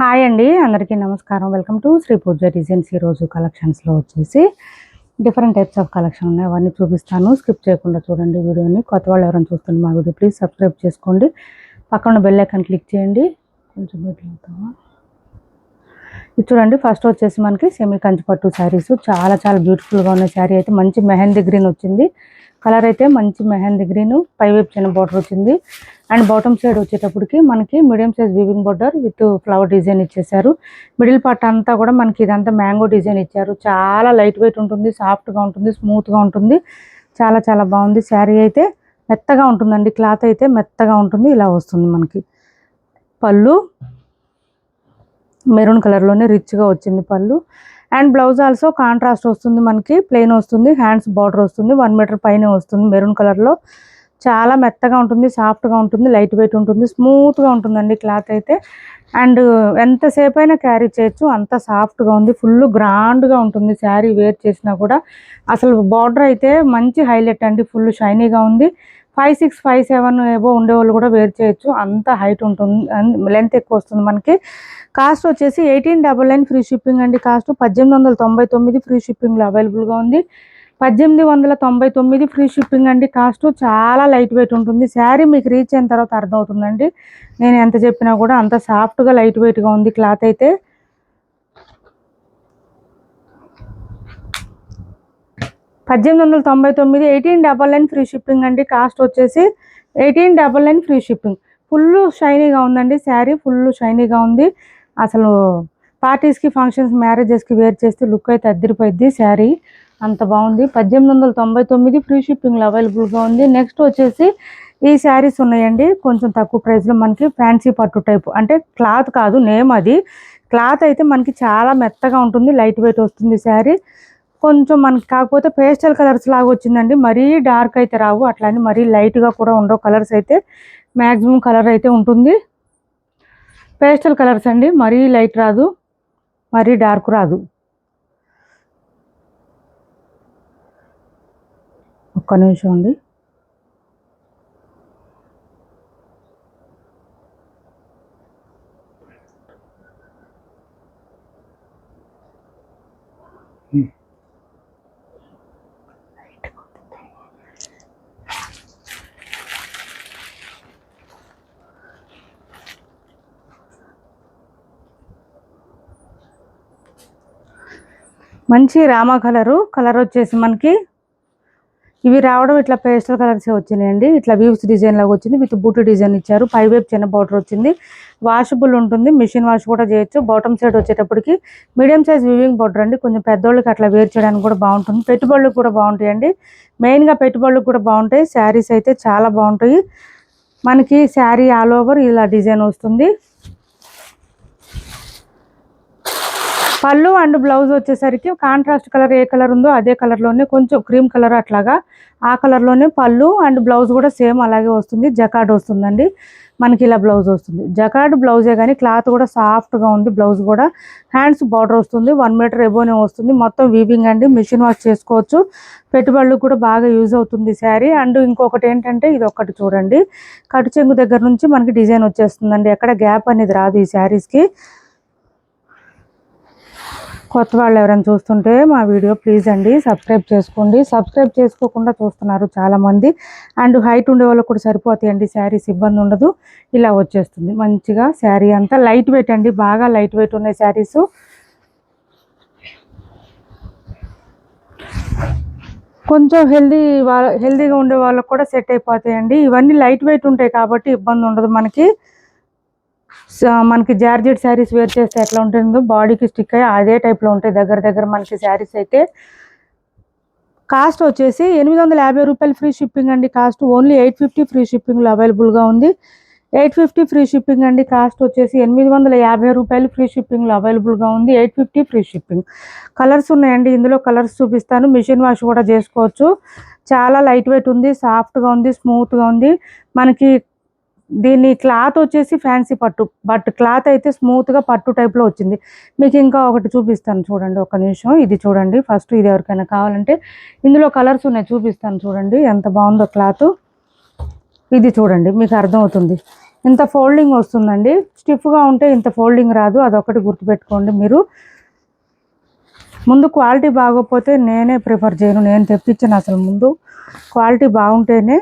Hi అండి, అందరికీ నమస్కారం. Welcome to Sri Pooja designs. ఈరోజు కలెక్షన్స్లో వచ్చేసి డిఫరెంట్ టైప్స్ ఆఫ్ కలెక్షన్ ఉన్నాయి, అవన్నీ చూపిస్తాను. స్కిప్ చేయకుండా చూడండి వీడియోని. కొత్త వాళ్ళు ఎవరైనా చూస్తుంది మా వీడియో ప్లీజ్ సబ్స్క్రైబ్ చేసుకోండి, పక్కన బెల్ ఐకాన్ క్లిక్ చేయండి. కొంచెం అవుతావా ఇది చూడండి. ఫస్ట్ వచ్చేసి మనకి సెమీ కంచి పట్టు శారీస్ చాలా చాలా బ్యూటిఫుల్గా ఉన్న శారీ అయితే మంచి మెహందీ గ్రీన్ వచ్చింది. కలర్ అయితే మంచి మెహందీ గ్రీన్, పైవైపు చిన్న బార్డర్ వచ్చింది. అండ్ బాటమ్ సైడ్ వచ్చేటప్పటికి మనకి medium size weaving border with flower design ఇచ్చేసారు. మిడిల్ పార్ట్ అంతా కూడా మనకి ఇదంతా మ్యాంగో డిజైన్ ఇచ్చారు. చాలా లైట్ వెయిట్ ఉంటుంది, సాఫ్ట్గా ఉంటుంది, స్మూత్గా ఉంటుంది. చాలా చాలా బాగుంది. శారీ అయితే మెత్తగా ఉంటుందండి, క్లాత్ అయితే మెత్తగా ఉంటుంది. ఇలా వస్తుంది మనకి. పళ్ళు మెరూన్ కలర్లోనే రిచ్గా వచ్చింది పళ్ళు. అండ్ బ్లౌజ్ ఆల్సో కాంట్రాస్ట్ వస్తుంది, మనకి ప్లెయిన్ వస్తుంది. హ్యాండ్స్ బార్డర్ వస్తుంది, 1 మీటర్ పైన వస్తుంది. మెరూన్ కలర్లో చాలా మెత్తగా ఉంటుంది, సాఫ్ట్గా ఉంటుంది, లైట్ వెయిట్ ఉంటుంది, స్మూత్గా ఉంటుందండి క్లాత్ అయితే. అండ్ ఎంతసేపు అయినా క్యారీ చేయొచ్చు, అంత సాఫ్ట్గా ఉంది. ఫుల్ గ్రాండ్గా ఉంటుంది శారీ వేర్ చేసినా కూడా. అసలు బార్డర్ అయితే మంచి హైలైట్ అండి, ఫుల్ షైనీగా ఉంది. 5'6", 5'7" ఏవో ఉండేవాళ్ళు కూడా వేర్ చేయొచ్చు, అంత హైట్ ఉంటుంది, లెంత్ ఎక్కువ వస్తుంది మనకి. కాస్ట్ వచ్చేసి 1899 ఫ్రీ షిప్పింగ్ అండి. కాస్ట్ 1899 ఫ్రీ షిప్పింగ్లో అవైలబుల్గా ఉంది. 1899 ఫ్రీ షిప్పింగ్ అండి కాస్ట్. చాలా లైట్ వెయిట్ ఉంటుంది. శారీ మీకు రీచ్ అయిన తర్వాత అర్థమవుతుందండి, నేను ఎంత చెప్పినా కూడా. అంత సాఫ్ట్గా లైట్ వెయిట్గా ఉంది క్లాత్ అయితే. $1899, 1899 ఫ్రీ షిప్పింగ్ అండి. కాస్ట్ వచ్చేసి 1899 ఫ్రీ షిప్పింగ్. ఫుల్ షైనీగా ఉందండి శారీ, ఫుల్ షైనీగా ఉంది. అసలు పార్టీస్కి, ఫంక్షన్స్, మ్యారేజెస్కి వేర్ చేస్తే లుక్ అయితే అద్దరిపోయిద్ది శారీ, అంత బాగుంది. 1899 ఫ్రీ షిప్పింగ్లో అవైలబుల్గా ఉంది. నెక్స్ట్ వచ్చేసి ఈ శారీస్ ఉన్నాయండి కొంచెం తక్కువ ప్రైస్లో మనకి. ఫ్యాన్సీ పట్టు టైప్, అంటే క్లాత్ కాదు నేమ్ అది. క్లాత్ అయితే మనకి చాలా మెత్తగా ఉంటుంది, లైట్ వెయిట్ వస్తుంది శారీ. కొంచెం మనకి కాకపోతే పేస్టల్ కలర్స్ లాగా వచ్చిందండి, మరీ డార్క్ అయితే రావు, అట్లానే మరీ లైట్గా కూడా ఉండవు. కలర్స్ అయితే మ్యాక్సిమం కలర్ అయితే ఉంటుంది, పేస్టల్ కలర్స్ అండి. మరీ లైట్ రాదు, మరీ డార్క్ రాదు. ఒక్క నిమిషం అండి. మంచి రామా కలర్ వచ్చేసి మనకి ఇవి రావడం ఇట్లా పేస్టల్ కలర్స్ వచ్చినాయండి. ఇట్లా వీవ్స్ డిజైన్ లాగా వచ్చింది, విత్ బూటీ డిజైన్ ఇచ్చారు. పైవైపు చిన్న బార్డర్ వచ్చింది. వాషబుల్ ఉంటుంది, మిషన్ వాష్ కూడా చేయొచ్చు. బాటమ్ సైడ్ వచ్చేటప్పటికి మీడియం సైజ్ వీవింగ్ బార్డర్ అండి. కొంచెం పెద్దోళ్ళకి అట్లా వేర్ చేయడానికి కూడా బాగుంటుంది. పెట్టుబడులకు కూడా బాగుంటాయండి, మెయిన్గా పెట్టుబడులకు కూడా బాగుంటాయి. శారీస్ అయితే చాలా బాగుంటాయి మనకి. శారీ ఆల్ ఓవర్ ఇలా డిజైన్ వస్తుంది. పళ్ళు అండ్ బ్లౌజ్ వచ్చేసరికి కాంట్రాస్ట్ కలర్ ఏ కలర్ ఉందో అదే కలర్లోనే, కొంచెం క్రీమ్ కలర్ అట్లాగా ఆ కలర్లోనే పళ్ళు అండ్ బ్లౌజ్ కూడా సేమ్ అలాగే వస్తుంది. జకార్డ్ వస్తుందండి మనకి, ఇలా బ్లౌజ్ వస్తుంది. జకార్డ్ బ్లౌజే కానీ క్లాత్ కూడా సాఫ్ట్గా ఉంది. బ్లౌజ్ కూడా హ్యాండ్స్ బార్డర్ వస్తుంది, 1 మీటర్ ఎబోనే వస్తుంది. మొత్తం వీవింగ్ అండి, మిషన్ వాష్ చేసుకోవచ్చు. పెట్టుబడులకు కూడా బాగా యూజ్ అవుతుంది శారీ. అండ్ ఇంకొకటి ఏంటంటే ఇది ఒక్కటి చూడండి, కటు చెంగు దగ్గర నుంచి మనకి డిజైన్ వచ్చేస్తుందండి, ఎక్కడ గ్యాప్ అనేది రాదు ఈ శారీస్కి. కొత్త వాళ్ళు ఎవరైనా చూస్తుంటే మా వీడియో ప్లీజ్ అండి సబ్స్క్రైబ్ చేసుకోండి. సబ్స్క్రైబ్ చేసుకోకుండా చూస్తున్నారు చాలామంది. అండ్ హైట్ ఉండే వాళ్ళకి కూడా సరిపోతాయండి శారీస్, ఇబ్బంది ఉండదు. ఇలా వచ్చేస్తుంది మంచిగా శారీ అంతా. లైట్ వెయిట్ అండి, బాగా లైట్ వెయిట్ ఉన్నాయి శారీస్. కొంచెం హెల్దీగా ఉండే వాళ్ళకి కూడా సెట్ అయిపోతాయండి. ఇవన్నీ లైట్ వెయిట్ ఉంటాయి కాబట్టి ఇబ్బంది ఉండదు మనకి. మనకి జార్జెట్ శారీస్ వేర్ చేస్తే ఎట్లా ఉంటుందో బాడీకి స్టిక్ అయ్యి అదే టైప్లో ఉంటాయి దగ్గర మనకి శారీస్ అయితే. కాస్ట్ వచ్చేసి 850 రూపాయలు ఫ్రీ షిప్పింగ్ అండి. కాస్ట్ ఓన్లీ 850 ఫ్రీ షిప్పింగ్లో అవైలబుల్గా ఉంది. 850 ఫ్రీ షిప్పింగ్ అండి. కాస్ట్ వచ్చేసి 850 రూపాయలు ఫ్రీ షిప్పింగ్లో అవైలబుల్గా ఉంది. 850 ఫ్రీ షిప్పింగ్. కలర్స్ ఉన్నాయండి ఇందులో, కలర్స్ చూపిస్తాను. మిషన్ వాష్ కూడా చేసుకోవచ్చు. చాలా లైట్ వెయిట్ ఉంది, సాఫ్ట్గా ఉంది, స్మూత్గా ఉంది మనకి. దీని క్లాత్ వచ్చేసి ఫ్యాన్సీ పట్టు, బట్ క్లాత్ అయితే స్మూత్గా పట్టు టైప్లో వచ్చింది. మీకు ఇంకా ఒకటి చూపిస్తాను చూడండి, ఒక నిమిషం. ఇది చూడండి ఫస్ట్, ఇది ఎవరికైనా కావాలంటే ఇందులో కలర్స్ ఉన్నాయి చూపిస్తాను చూడండి ఎంత బాగుందో క్లాత్. ఇది చూడండి మీకు అర్థమవుతుంది. ఇంత ఫోల్డింగ్ వస్తుందండి. స్టిఫ్గా ఉంటే ఇంత ఫోల్డింగ్ రాదు, అదొకటి గుర్తుపెట్టుకోండి మీరు. ముందు క్వాలిటీ బాగోకపోతే నేనే ప్రిఫర్ చేయను, నేను తెప్పించాను అసలు. ముందు క్వాలిటీ బాగుంటేనే.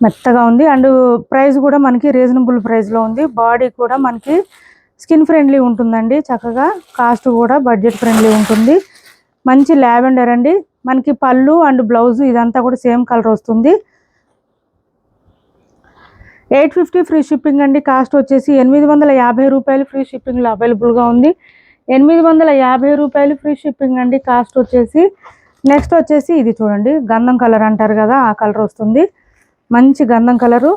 మెత్తగా ఉంది అండ్ ప్రైస్ కూడా మనకి రీజనబుల్ ప్రైస్లో ఉంది. బాడీ కూడా మనకి స్కిన్ ఫ్రెండ్లీ ఉంటుందండి, చక్కగా కాస్ట్ కూడా బడ్జెట్ ఫ్రెండ్లీ ఉంటుంది. మంచి లావెండర్ అండి. మనకి పళ్ళు అండ్ బ్లౌజ్ ఇదంతా కూడా సేమ్ కలర్ వస్తుంది. 850 ఫ్రీ షిప్పింగ్ అండి. కాస్ట్ వచ్చేసి 850 రూపాయలు ఫ్రీ షిప్పింగ్లో అవైలబుల్గా ఉంది. 850 రూపాయలు ఫ్రీ షిప్పింగ్ అండి. కాస్ట్ వచ్చేసి. నెక్స్ట్ వచ్చేసి ఇది చూడండి, గంధం కలర్ అంటారు కదా, ఆ కలర్ వస్తుంది. మంచి గంధం కలరు.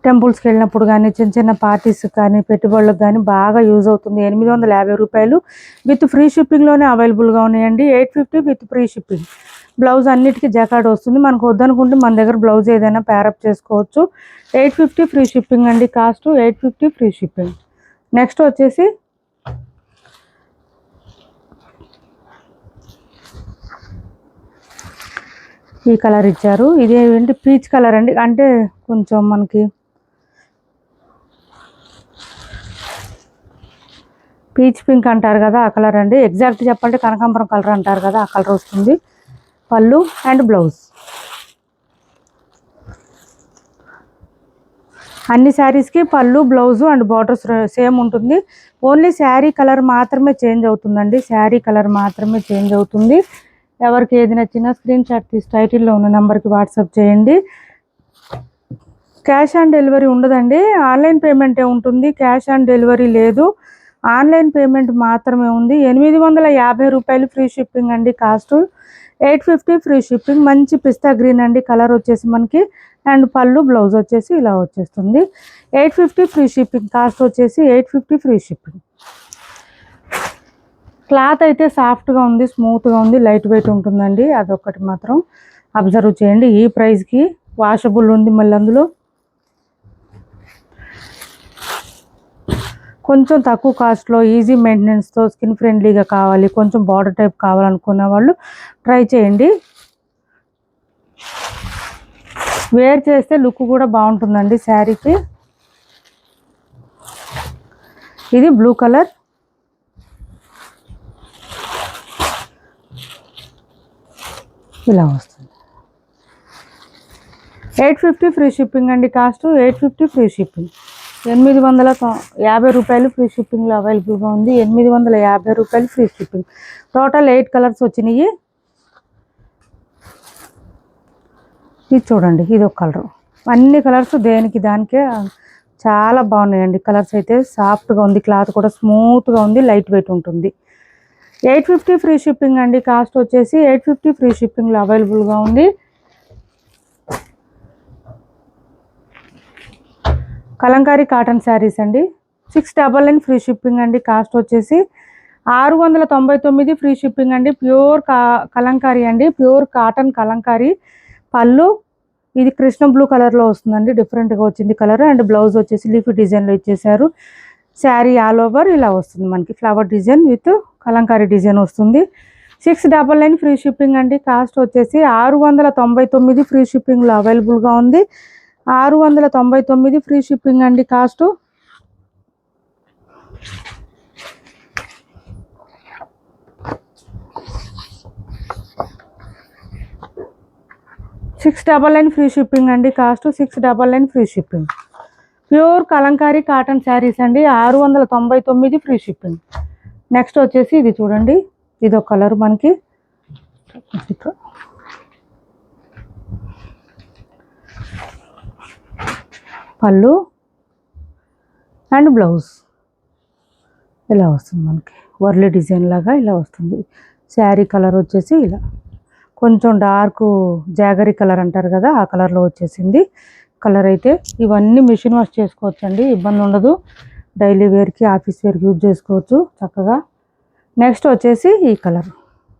టెంపుల్స్కి వెళ్ళినప్పుడు కానీ, చిన్న చిన్న పార్టీస్ కానీ, పెట్టుబడులకు కానీ బాగా యూజ్ అవుతుంది. 850 రూపాయలు విత్ ఫ్రీ షిప్పింగ్లోనే అవైలబుల్గా ఉన్నాయండి. 850 విత్ ఫ్రీ షిప్పింగ్. బ్లౌజ్ అన్నిటికీ జకాడ్ వస్తుంది. మనకు వద్దనుకుంటే మన దగ్గర బ్లౌజ్ ఏదైనా ప్యారప్ చేసుకోవచ్చు. 850 ఫ్రీ షిప్పింగ్ అండి. Cost 850 free shipping. నెక్స్ట్ వచ్చేసి ఈ కలర్ ఇచ్చారు. ఇది ఏంటి, పీచ్ కలర్ అండి. అంటే కొంచెం మనకి పీచ్ పింక్ అంటారు కదా, ఆ కలర్ అండి. ఎగ్జాక్ట్ చెప్పాలంటే కనకాంబరం కలర్ అంటారు కదా, ఆ కలర్ వస్తుంది. పళ్ళు అండ్ బ్లౌజ్. అన్ని శారీస్కి పళ్ళు, బ్లౌజు అండ్ బార్డర్స్ సేమ్ ఉంటుంది. ఓన్లీ శారీ కలర్ మాత్రమే చేంజ్ అవుతుందండి. శారీ కలర్ మాత్రమే చేంజ్ అవుతుంది. ఎవరికి ఏది నచ్చినా స్క్రీన్ షాట్ తీసి టైటిల్లో ఉన్న నెంబర్కి వాట్సాప్ చేయండి. క్యాష్ ఆన్ డెలివరీ ఉండదండి, ఆన్లైన్ పేమెంటే ఉంటుంది. క్యాష్ ఆన్ డెలివరీ లేదు, ఆన్లైన్ పేమెంట్ మాత్రమే ఉంది. 850 రూపాయలు ఫ్రీ షిప్పింగ్ అండి. Cost 850 free shipping. మంచి పిస్తా గ్రీన్ అండి కలర్ వచ్చేసి మనకి. అండ్ పళ్ళు బ్లౌజ్ వచ్చేసి ఇలా వచ్చేస్తుంది. 850 ఫ్రీ షిప్పింగ్. కాస్ట్ వచ్చేసి 850 ఫ్రీ షిప్పింగ్. క్లాత్ అయితే సాఫ్ట్గా ఉంది, స్మూత్గా ఉంది, లైట్ వెయిట్ ఉంటుందండి. అదొక్కటి మాత్రం అబ్జర్వ్ చేయండి. ఈ ప్రైస్కి వాషబుల్ ఉంది. మళ్ళీ అందులో కొంచెం తక్కువ కాస్ట్లో ఈజీ మెయింటెనెన్స్తో స్కిన్ ఫ్రెండ్లీగా కావాలి, కొంచెం బార్డర్ టైప్ కావాలనుకున్న వాళ్ళు ట్రై చేయండి. వేర్ చేస్తే లుక్ కూడా బాగుంటుందండి శారీకి. ఇది బ్లూ కలర్. ఇలా వస్తుంది. 850 ఫ్రీ షిప్పింగ్ అండి. Cost 850 free shipping. 850 రూపాయలు ఫ్రీ షిప్పింగ్లో అవైలబుల్గా ఉంది. 850 రూపాయలు ఫ్రీ షిప్పింగ్. టోటల్ 8 కలర్స్ వచ్చినాయి. ఇది చూడండి, ఇది ఒక కలరు. అన్ని కలర్స్ దేనికి దానికే చాలా బాగున్నాయండి. కలర్స్ అయితే సాఫ్ట్గా ఉంది, క్లాత్ కూడా స్మూత్గా ఉంది, లైట్ వెయిట్ ఉంటుంది. 850 ఫ్రీ షిప్పింగ్ అండి. కాస్ట్ వచ్చేసి 850 ఫ్రీ షిప్పింగ్లో అవైలబుల్గా ఉంది. కలంకారీ కాటన్ శారీస్ అండి. 699 ఫ్రీ షిప్పింగ్ అండి. కాస్ట్ వచ్చేసి 699 ఫ్రీ షిప్పింగ్ అండి. ప్యూర్ కలంకారీ అండి, ప్యూర్ కాటన్ కలంకారీ. పళ్ళు ఇది కృష్ణ బ్లూ కలర్లో వస్తుందండి, డిఫరెంట్గా వచ్చింది కలర్. అండ్ బ్లౌజ్ వచ్చేసి లీఫ్ డిజైన్లో ఇచ్చేసారు. శారీ ఆల్ ఓవర్ ఇలా వస్తుంది మనకి, flower design with Kalamkari design వస్తుంది. 699 ఫ్రీ షిప్పింగ్ అండి. కాస్ట్ వచ్చేసి 699 ఫ్రీ షిప్పింగ్లో అవైలబుల్గా ఉంది. 699 ఫ్రీ షిప్పింగ్ అండి. కాస్ట్ 699 ఫ్రీ షిప్పింగ్ అండి. Cost 699 free shipping. Pure Kalamkari cotton saris అండి. 699 ఫ్రీ షిప్పింగ్. నెక్స్ట్ వచ్చేసి ఇది చూడండి, ఇది ఒక కలర్ మనకి. పళ్ళు అండ్ బ్లౌజ్ ఇలా వస్తుంది మనకి, వర్లీ డిజైన్ లాగా ఇలా వస్తుంది. శారీ కలర్ వచ్చేసి ఇలా కొంచెం డార్క్ జాగరీ కలర్ అంటారు కదా, ఆ కలర్లో వచ్చేసింది కలర్. అయితే ఇవన్నీ మిషన్ వాష్ చేసుకోవచ్చండి, ఇబ్బంది ఉండదు. డైలీ వేర్కి, ఆఫీస్ వేర్కి యూజ్ చేసుకోవచ్చు చక్కగా. నెక్స్ట్ వచ్చేసి ఈ కలర్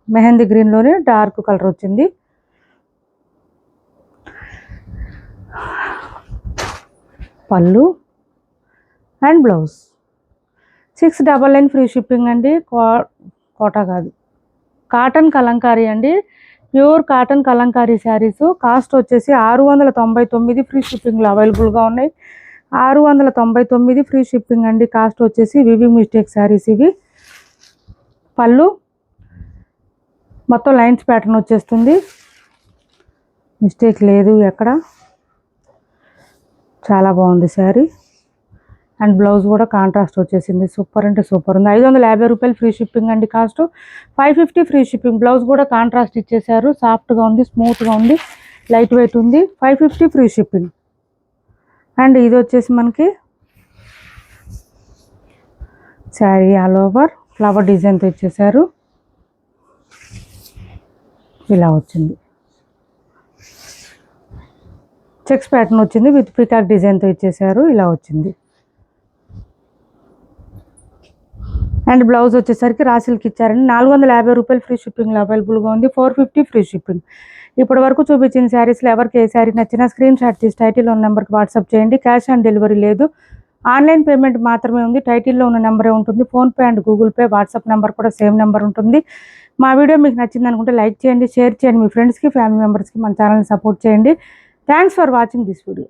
మెహందీ గ్రీన్లోనే డార్క్ కలర్ వచ్చింది. పళ్ళు అండ్ బ్లౌజ్. 699 ఫ్రీ షిప్పింగ్ అండి. కోటా కాదు, కాటన్ కలంకారీ అండి. Pure cotton Kalamkari saris. Cost వచ్చేసి 699 ఫ్రీ షిప్పింగ్లో అవైలబుల్గా ఉన్నాయి. 699 ఫ్రీ షిప్పింగ్ అండి. కాస్ట్ వచ్చేసి వివింగ్ మిస్టేక్ శారీస్ ఇవి. పళ్ళు మొత్తం లైన్స్ ప్యాటర్న్ వచ్చేస్తుంది, మిస్టేక్ లేదు ఎక్కడ. చాలా బాగుంది శారీ. అండ్ బ్లౌజ్ కూడా కాంట్రాస్ట్ వచ్చేసింది, సూపర్ అంటే సూపర్ ఉంది. 550 రూపాయలు ఫ్రీ షిప్పింగ్ అండి. Cost 550 free shipping. బ్లౌజ్ కూడా కాంట్రాస్ట్ ఇచ్చేసారు, సాఫ్ట్గా ఉంది, స్మూత్గా ఉంది, లైట్ వెయిట్ ఉంది. 550 ఫ్రీ షిప్పింగ్. అండ్ ఇది వచ్చేసి మనకి శారీ ఆల్ ఓవర్ ఫ్లవర్ డిజైన్తో ఇచ్చేసారు, ఇలా వచ్చింది. చెక్స్ ప్యాటర్న్ వచ్చింది విత్ పీకాక్ డిజైన్తో ఇచ్చేసారు, ఇలా వచ్చింది. అండ్ బ్లౌజ్ వచ్చేసరికి రాసిల్కి ఇచ్చారండి. 450 రూపాయలు ఫ్రీ షిప్పింగ్లో అవైలబుల్గా ఉంది. 450 ఫ్రీ షిప్పింగ్. ఇప్పటి వరకు చూపించిన శారీస్లో ఎవరికి ఏ శారీ నచ్చినా స్క్రీన్ షాట్ తీసి టైటిల్లో ఉన్న నెంబర్కి వాట్సాప్ చేయండి. క్యాష్ ఆన్ డెలివరీ లేదు, ఆన్లైన్ పేమెంట్ మాత్రమే ఉంది. టైటిల్లో ఉన్న నెంబరే ఉంటుంది. PhonePe and Google pay, WhatsApp number కూడా సేమ్ నెంబర్ ఉంటుంది. మా వీడియో మీకు నచ్చింది అనుకుంటే లైక్ చేయండి, షేర్ చేయండి, మీ ఫ్రెండ్స్కి ఫ్యామిలీ మెంబర్స్కి మన ఛానల్ని సపోర్ట్ చేయండి. Thanks for watching this video.